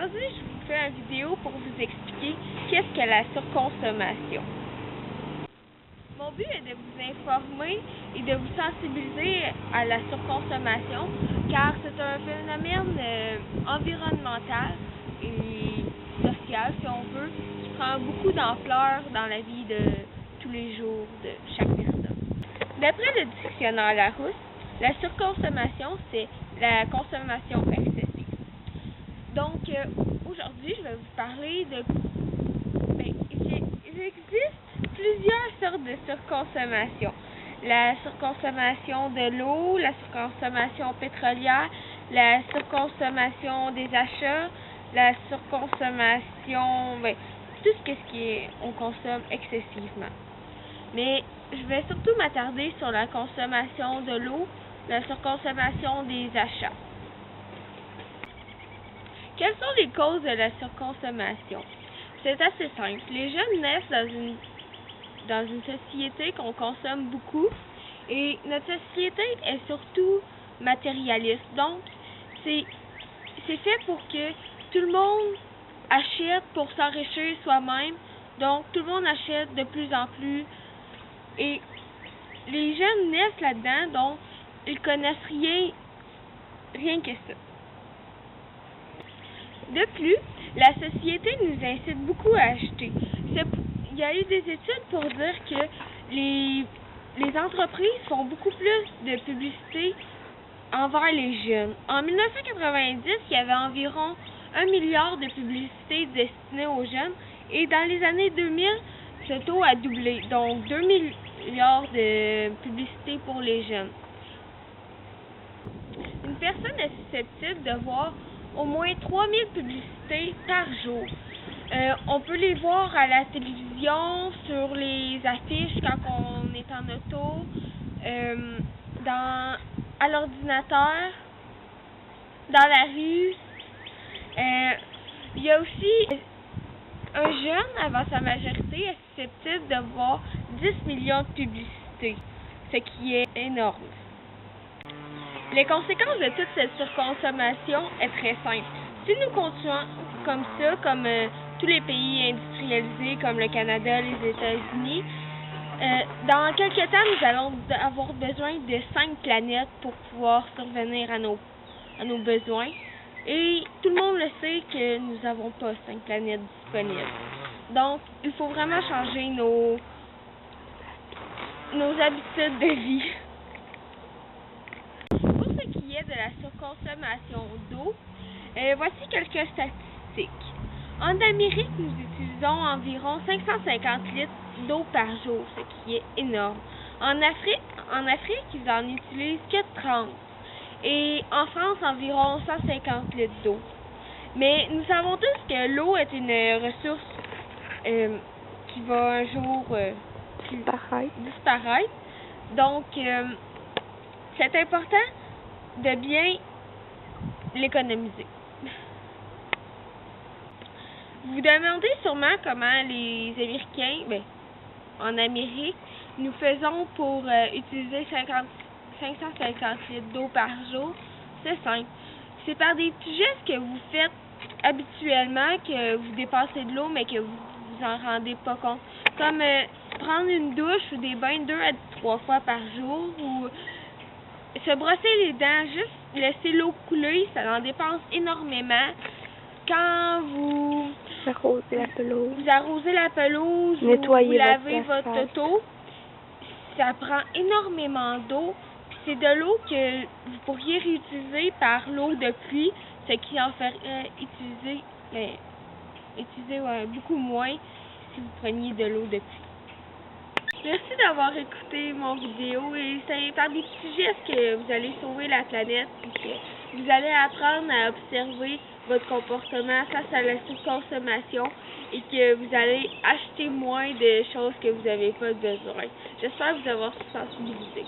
Aujourd'hui, je vous fais une vidéo pour vous expliquer qu'est-ce que la surconsommation. Mon but est de vous informer et de vous sensibiliser à la surconsommation, car c'est un phénomène environnemental et social, si on veut, qui prend beaucoup d'ampleur dans la vie de tous les jours de chaque personne. D'après le dictionnaire Larousse, la surconsommation, c'est la consommation excessive. Donc, aujourd'hui, je vais vous parler de... il existe plusieurs sortes de surconsommation. La surconsommation de l'eau, la surconsommation pétrolière, la surconsommation des achats, la surconsommation... tout ce qu'on consomme excessivement. Mais je vais surtout m'attarder sur la consommation de l'eau, la surconsommation des achats. Quelles sont les causes de la surconsommation? C'est assez simple. Les jeunes naissent dans une société qu'on consomme beaucoup et notre société est surtout matérialiste. Donc, c'est fait pour que tout le monde achète pour s'enrichir soi-même. Donc, tout le monde achète de plus en plus. Et les jeunes naissent là-dedans, donc ils connaissent rien que ça. De plus, la société nous incite beaucoup à acheter. Il y a eu des études pour dire que les entreprises font beaucoup plus de publicité envers les jeunes. En 1990, il y avait environ 1 milliard de publicités destinées aux jeunes et dans les années 2000, ce taux a doublé, donc 2 milliards de publicités pour les jeunes. Une personne est susceptible de voir au moins 3000 publicités par jour. On peut les voir à la télévision, sur les affiches quand on est en auto, à l'ordinateur, dans la rue. Il y a aussi un jeune avant sa majorité est susceptible de voir 10 millions de publicités, ce qui est énorme. Les conséquences de toute cette surconsommation est très simple. Si nous continuons comme ça, comme tous les pays industrialisés comme le Canada, les États-Unis, dans quelques temps, nous allons avoir besoin de 5 planètes pour pouvoir survenir à nos besoins. Et tout le monde le sait que nous n'avons pas 5 planètes disponibles. Donc, il faut vraiment changer nos habitudes de vie. De la surconsommation d'eau, voici quelques statistiques. En Amérique, nous utilisons environ 550 litres d'eau par jour, ce qui est énorme. En Afrique, ils en utilisent que 30. Et en France, environ 150 litres d'eau. Mais nous savons tous que l'eau est une ressource qui va un jour disparaître. Donc, c'est important de bien l'économiser. Vous vous demandez sûrement comment les Américains, en Amérique, nous faisons pour utiliser 550 litres d'eau par jour. C'est simple. C'est par des petits gestes que vous faites habituellement que vous dépassez de l'eau, mais que vous vous en rendez pas compte. Comme prendre une douche ou des bains 2 à 3 fois par jour, ou se brosser les dents, juste laisser l'eau couler, ça en dépense énormément. Quand vous arrosez la pelouse, vous lavez votre auto, ça prend énormément d'eau. C'est de l'eau que vous pourriez réutiliser par l'eau de pluie, ce qui en ferait utiliser beaucoup moins si vous preniez de l'eau de pluie. Merci d'avoir écouté mon vidéo et c'est par des petits gestes que vous allez sauver la planète et que vous allez apprendre à observer votre comportement face à la surconsommation et que vous allez acheter moins de choses que vous n'avez pas besoin. J'espère vous avoir sensibilisé.